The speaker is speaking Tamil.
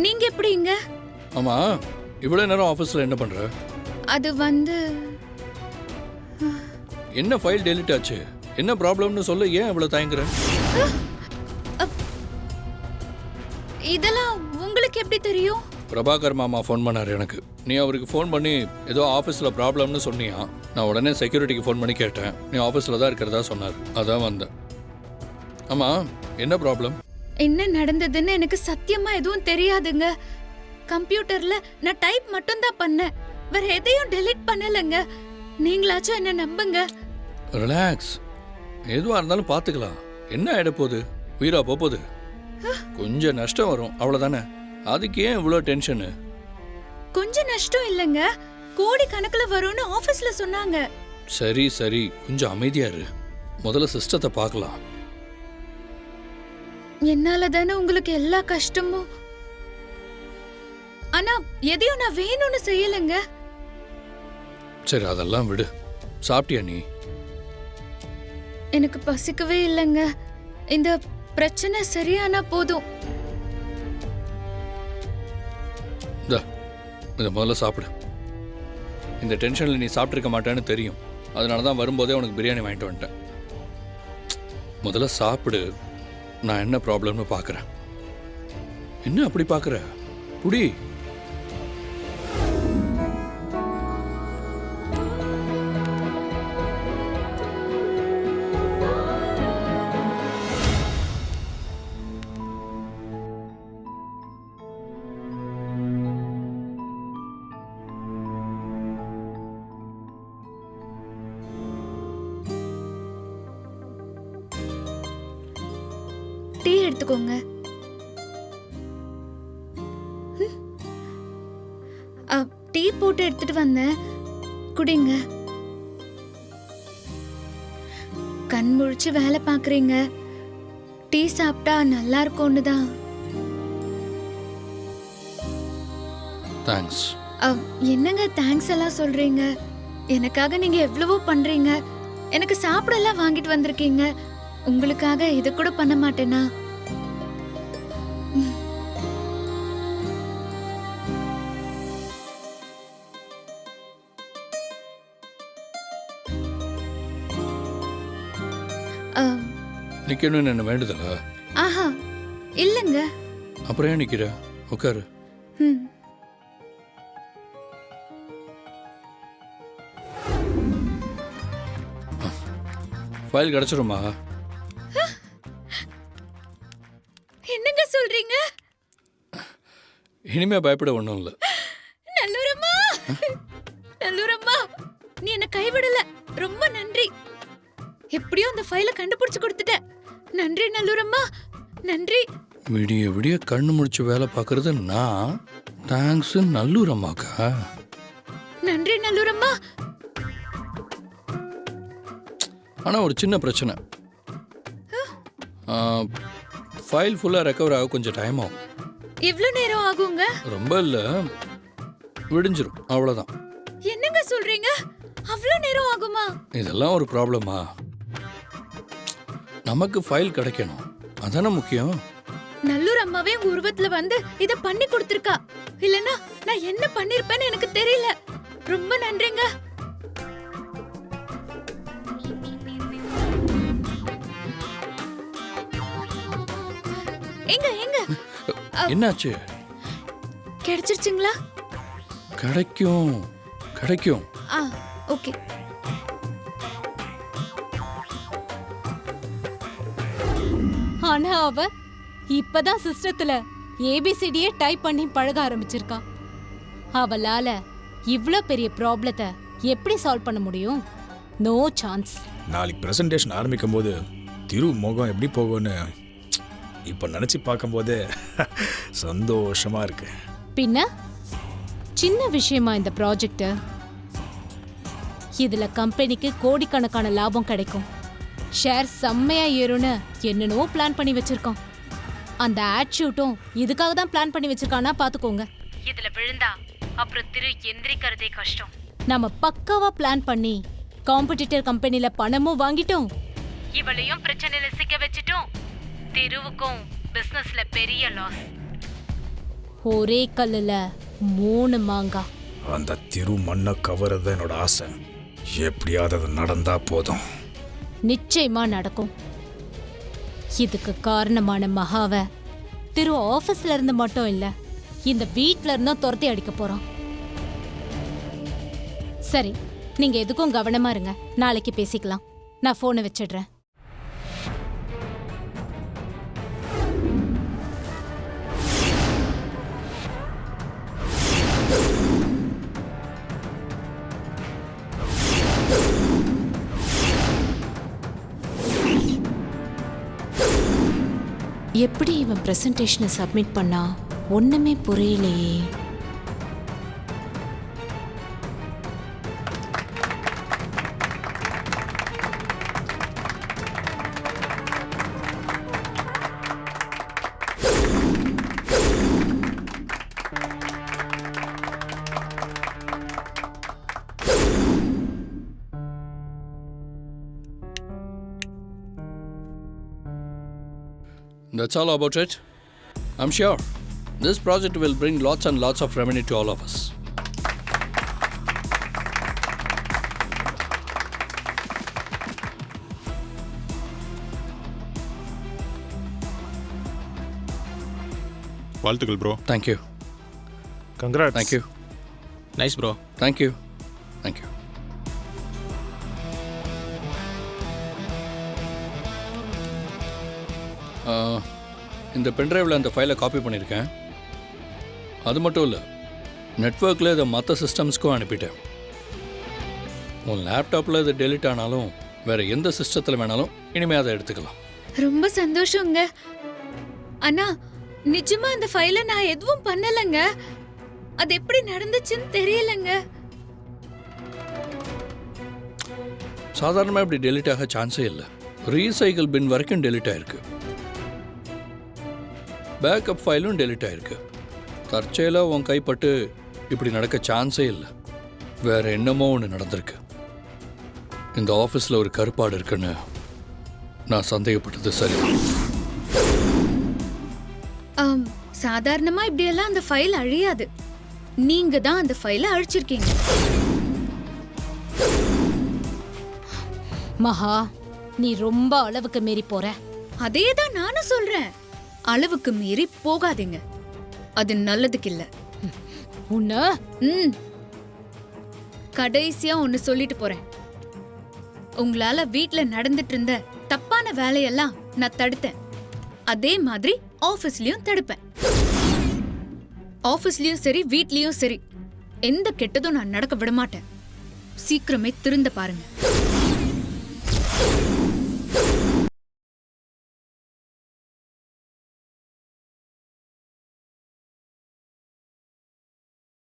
நீங்க எப்படிங்க? ஆமா, இவ்வளவு நேரம் ஆபீஸ்ல என்ன பண்ற? அது வந்து என்ன ஃபைல் டெலீட் ஆச்சு? என்ன ப்ராப்ளம்னு சொல்ல, ஏன் இவ்வளவு தயங்குற? இதெல்லாம் உங்களுக்கு எப்படி தெரியும்? பிரபாகர் மாமா ஃபோன் பண்ணாரு எனக்கு. நீ அவருக்கு ஃபோன் பண்ணி ஏதோ ஆஃபீஸில் ப்ராப்ளம்னு சொன்னியா? நான் உடனே செக்யூரிட்டிக்கு ஃபோன் பண்ணி கேட்டேன். நீ ஆஃபீஸில் தான் இருக்கிறதா சொன்னார். அதான் வந்தேன். ஆமாம், என்ன ப்ராப்ளம்? என்ன நடந்ததுன்னு எனக்கு சத்தியமா எதுவும் தெரியாதுங்க. கம்ப்யூட்டர்ல நான் டைப் மட்டும் தான் பண்ணேன், வேற எதையும் டெலீட் பண்ணலங்க. நீங்களாச்சும் என்ன நம்புங்க. ரிலாக்ஸ், எதுவாக இருந்தாலும் பார்த்துக்கலாம். என்ன ஆகிட போகுது? உயிரா போகுது. கொஞ்சம் நஷ்டம் வரும், அவ்வளோதானே. அதுக்கு ஏன் இவ்வளோ டென்ஷனு? கொஞ்சம் நஷ்டம் இல்லைங்க, கோடி கணக்குல வரும்னு ஆபீஸ்ல சொன்னாங்க. சரி சரி, கொஞ்சம் அமைதியா இரு. முதல்ல சிஸ்டத்தை பார்க்கலாம். என்னால தானே உங்களுக்கு எல்லா கஷ்டமும். ஆனா எதையும் நான் வேணும்னு செய்யலங்க. சரி, அதெல்லாம் விடு. சாப்பிட்டியா நீ? எனக்கு பசிக்கவே இல்லைங்க. இந்த பிரச்சனை சரியானா போதும். இதை முதல்ல சாப்பிடு. இந்த டென்ஷனில் நீ சாப்பிட்ருக்க மாட்டேன்னு தெரியும். அதனால தான் வரும்போதே உனக்கு பிரியாணி வாங்கிட்டு வந்துட்டேன். முதல்ல சாப்பிடு. நான் என்ன ப்ராப்ளம்னு பார்க்குறேன். என்ன அப்படி பார்க்குற? புடி. டீ எடுத்துக்கோங்க. டீ போட்டு எடுத்துட்டு வந்தேன், குடிங்க. கண் முழிச்சு வேலை பாக்குறீங்க, டீ சாப்பிட்டா நல்லா இருக்கும்னு தான். தேங்க்ஸ். என்னங்க தேங்க்ஸ் எல்லாம் சொல்றீங்க? எனக்காக நீங்க எவ்வளவோ பண்றீங்க. எனக்கு சாப்பிடலாம் வாங்கிட்டு வந்திருக்கீங்க. உங்களுக்காக இது கூட பண்ண மாட்டேனா? நிக்கணும்னு என்ன வேண்டுதலா? ஆஹா இல்லங்க. அப்புறம் ஏன் நிக்கிற? உட்காரு. ஃபைல் கிடைச்சிருமா? என்னங்க சொல்றீங்க? இனிமே பயப்பட ஒன்றும் இல்லை. நல்லூரம்மா, நல்லூரம்மா, நீ என்ன கைவிடல. ரொம்ப நன்றி. எப்படியோ அந்த ஃபைலை கண்டுபிடிச்சு கொடுத்துட்ட. நன்றி நல்லூரம்மா, நன்றி. விடிய விடிய கண்ணு முடிச்சு வேலை பார்க்கறது நான். தேங்க்ஸ் நல்லூர் அம்மாக்கா. நன்றி நல்லூரம்மா. ஆனால் ஒரு சின்ன பிரச்சனை. ஃபைல் ஃபுல்லாக ரெக்கவர் ஆக கொஞ்சம் டைம் ஆகும். எவ்வளோ நேரம் ஆகுங்க? ரொம்ப இல்லை, விடிஞ்சிரும், அவ்வளோதான். என்னங்க சொல்றீங்க? அவ்வளோ நேரம் ஆகுமா? இதெல்லாம் ஒரு ப்ராப்ளமா? நமக்கு ஃபைல் கிடைக்கணும், அதானே முக்கியம். நல்லூர் அம்மாவே உங்க உருவத்துல வந்து இத பண்ணி கொடுத்திருக்கா. இல்லனா நான் என்ன பண்ணிருப்பேன்னு எனக்கு தெரியல. ரொம்ப நன்றிங்க. எங்க எங்க என்னாச்சு? கிடைச்சிருச்சுங்களா? கிடைக்கும் கிடைக்கும். ஓகே. ஆனா அவ இப்பதான் சிஸ்டத்துல ஏபிசிடியே டைப் பண்ணி பழக ஆரம்பிச்சிருக்கா. அவளால இவ்ளோ பெரிய ப்ராப்ளத்தை எப்படி சால்வ் பண்ண முடியும்? No chance. நாளைக்கு பிரசன்டேஷன் ஆரம்பிக்கும் போது திரு முகம் எப்படி போகும்னு இப்ப நினைச்சு பார்க்கும்போது சந்தோஷமா இருக்கு. பின்ன சின்ன விஷயமா இந்த ப்ராஜெக்ட்? இதுல கம்பெனிக்கு கோடிக்கணக்கான லாபம் கிடைக்கும். ஷேர் செம்மையா ஏறும்னு என்னென்னவோ பிளான் பண்ணி வச்சிருக்கோம். அந்த ஆட் ஷூட்டும் இதுக்காக தான் பிளான் பண்ணி வச்சிருக்கானா பாத்துக்கோங்க. இதுல விழுந்தா அப்புறம் திரு எந்திரிக்கிறதே கஷ்டம். நம்ம பக்காவா பிளான் பண்ணி காம்படிட்டர் கம்பெனில பணமும் வாங்கிட்டோம், இவளையும் பிரச்சனையில சிக்க வச்சிட்டோம். திருவுக்கும் பிசினஸ்ல பெரிய லாஸ். ஒரே கல்லுல 3 மாங்காய். அந்த திரு மண்ணை கவர்றது என்னோட ஆசை. எப்படியாவது அது நடந்தா போதும். நிச்சயமா நடக்கும். இதுக்கு காரணமான மகாவை திரு ஆபீஸ்ல இருந்து மட்டும் இல்ல, இந்த வீட்ல இருந்தும் துரத்தி அடிக்க போறோம். சரி, நீங்க எதுக்கும் கவனமா இருங்க. நாளைக்கு பேசிக்கலாம். நான் போனை வச்சிடுறேன். எப்படி இவன் பிரசன்டேஷனை சப்மிட் பண்ணா ஒண்ணுமே புரியலையே. That's all about it. I'm sure this project will bring lots and lots of revenue to all of us. வாழ்த்துக்கள் bro. Thank you. Congrats. Thank you. Nice bro. Thank you. Thank you. இந்த பென்ட்ரைவில் அந்த ஃபைலை காப்பி பண்ணியிருக்கேன். அது மட்டும் இல்லை, நெட்வொர்க்கில் இதை மற்ற சிஸ்டம்ஸ்க்கும் அனுப்பிட்டேன். உன் லேப்டாப்பில் இது டெலிட் ஆனாலும் வேறு எந்த சிஸ்டத்தில் வேணாலும் இனிமேல் அதை எடுத்துக்கலாம். ரொம்ப சந்தோஷங்க. அண்ணா, நிஜமா அந்த ஃபைலை நான் எதுவும் பண்ணலங்க. அது எப்படி நடந்துச்சுன்னு தெரியலங்க. சாதாரணமாக இப்படி டெலிட் ஆக சான்ஸே இல்லை. ரீசைக்கிள் பின் வரைக்கும் டெலிட் ஆயிருக்கு. பேக்கப் ஃபைலும் டெலிட் ஆயிருக்கு. தற்செயலாக உன் கைப்பட்டு இப்படி நடக்க சான்ஸே இல்லை. வேற என்னமோ ஒன்று நடந்திருக்கு. இந்த ஆஃபீஸில் ஒரு கருப்பாடு இருக்குன்னு நான் சந்தேகப்பட்டது சரி. சாதாரணமா இப்படியெல்லாம் அந்த ஃபைல் அழியாது. நீங்க தான் அந்த ஃபைலை அழிச்சிருக்கீங்க. மகா, நீ ரொம்ப அளவுக்கு மீறி போற. அதே தான் நானும் சொல்றேன். அளவுக்கு மீறி போகாதீங்க. அது நல்லதுக்கு இல்ல. உன்ன கடைசியா ஒன்னு சொல்லிட்டு போறேன். உங்களால வீட்ல நடந்துட்டு இருந்த தப்பான வேலையெல்லாம் நான் தடுத்தேன். அதே மாதிரி ஆபீஸ்லயும் தடுப்பேன். ஆபீஸ்லயும் சரி, வீட்லயும் சரி, எந்த கெட்டதும் நான் நடக்க விட மாட்டேன். சீக்கிரமே திருந்த பாருங்க.